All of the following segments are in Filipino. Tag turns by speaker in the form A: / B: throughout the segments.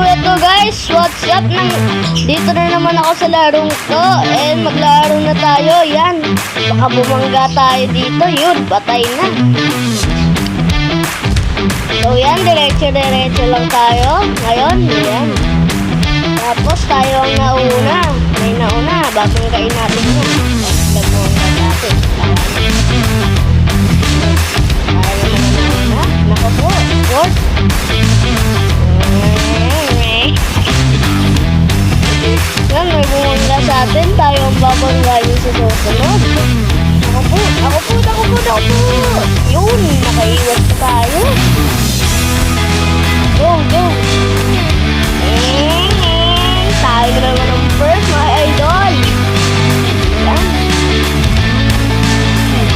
A: eto guys, what's up? Dito na naman ako sa larong ko. And maglaro na tayo. Yan, baka bumangga tayo dito. Yun, patay na. So yan, diretso lang tayo. Ngayon, yan. Tapos tayo ang nauna. May nauna, babanggain natin yan. Nagmungga natin. Tayo naman nauna. Nako po, fourth. Yan, may bumangga sa atin. Tayo ang babanggayin sa susunod. Ako po. Yun, nakaiwas pa tayo. Go. Tayo na naman ang first, mga idol. Yan.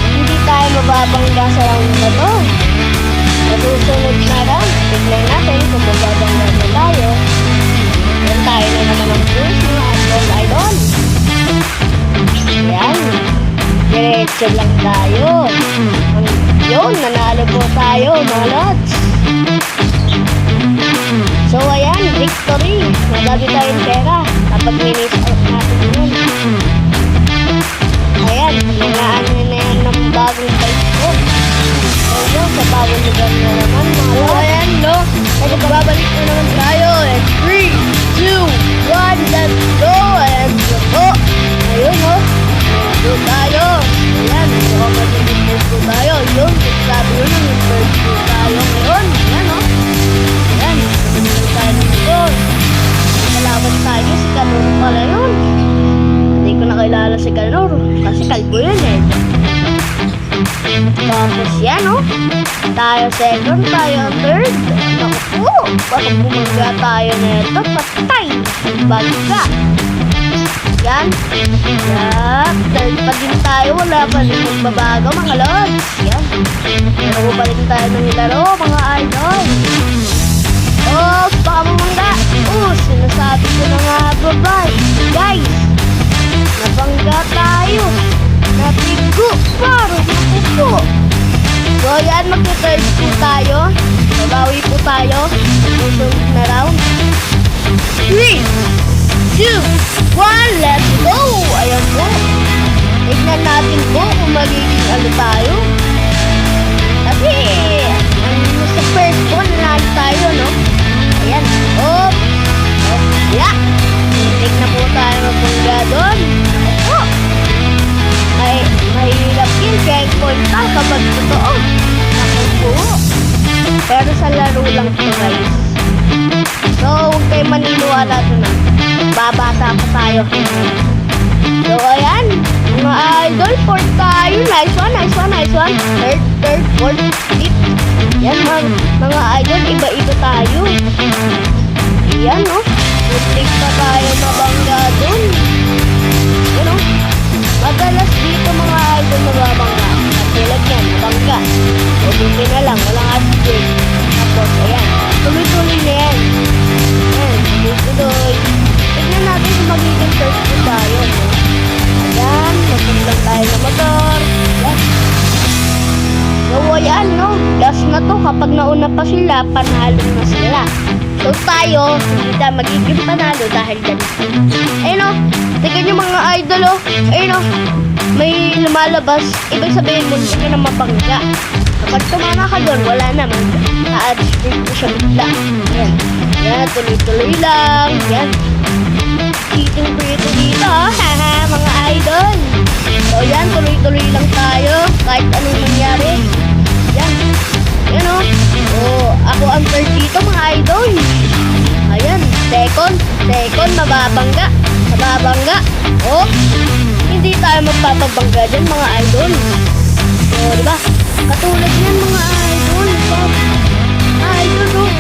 A: Hindi tayo mababangga sa round na to. Masusunod na lang. Tignan natin kung mababangga na tayo. Yan, tayo na naman ang first, mga idol. Yan. Diretso lang tayo. Yun, nanalo po tayo, mga lods. So, ayan, victory. Madami tayong pera kapag minis out natin yun. Ayan, mga ano na yan ng bagong bike ko. So, yun, sa bagong lugar na naman, mga lods. So, ayan, no? Magbabalik na naman tayo. And 3, 2, 1, let's go. And go. Ayun, no? Go tayo. Ayan, mukhang mag-first go tayo. Yun, sabi yun, mag-first go tayo ngayon. Ayan, no? Ayan, mag-first tayo nito. Kalaban tayo, si Kanor pala yun. Hindi ko nakilala si Kanor. Kasi kalbo yun eh. Tapos yan, no? Tayo second, tayo third. Naku po, baka bumangga tayo nito. Patay, bangga. Yan. Third pa din tayo. Wala pa rin magbabago, mga lods. Yan. Pero pa rin tayo ng laro, mga idol. Oh, baka bumangga. Oh, sinasabi ko na nga, bye-bye. Guys, nabangga tayo. Nabigo. Parang nakupo. So, yan. Mag-third po tayo. Babawi po tayo. Susunod na round. 3, 2, 1, let's go! Ayan po. Tignan natin po kung magiging ano tayo. Kasi, sa first one, nanalo tayo, no? Ayan. Oh, yeah. Tignan po tayo magbangga doon. Opo. Mahirap yun. Checkpoint ka kapag totoo. Ako po. Pero sa laro lang po, guys. So, huwag kayo maniniwala doon, ah. Babata pa tayo. So, ayan. Mga idol, fourth tayo. Nice one. Third, fourth, fifth. Yan, mga idol, iba-iba tayo. Yan, no? Muntik pa tayo mabangga dun. Yan, no? Madalas dito, mga idol, mababangga. Katulad yan, mabangga. O, buti na lang, walang astig. Tapos, ayan. Tuloy-tuloy na yan. Ayan, tuloy-tuloy. Tignan natin kung magiging first po tayo, no? Ayan, magpaglang tayo ng motor. Yes. So, ayan, no? Last na to. Kapag nauna pa sila, panalo na sila. So, tayo, hindi tayo magiging panalo dahil ganito. Ayun, no? Tignan nyo mga idol, oh. Ayun, no? May lumalabas. Ibig sabihin mo, hindi ka na mabangga. Kapag tumama ka doon, wala naman. Na-add-street mo siya bigla. Ayan. Yan, tuloy-tuloy lang. Yan. Cheating prito dito, haha, mga idol. So, yan, tuloy-tuloy lang tayo. Kahit anong mangyari. Yan. Yan, oh. Oh, ako ang third dito, mga idol. Ayan, second, mababangga. Oh, hindi tayo magpapabangga dyan, mga idol. So, diba? Katulad yan, mga idol. Idol, oh.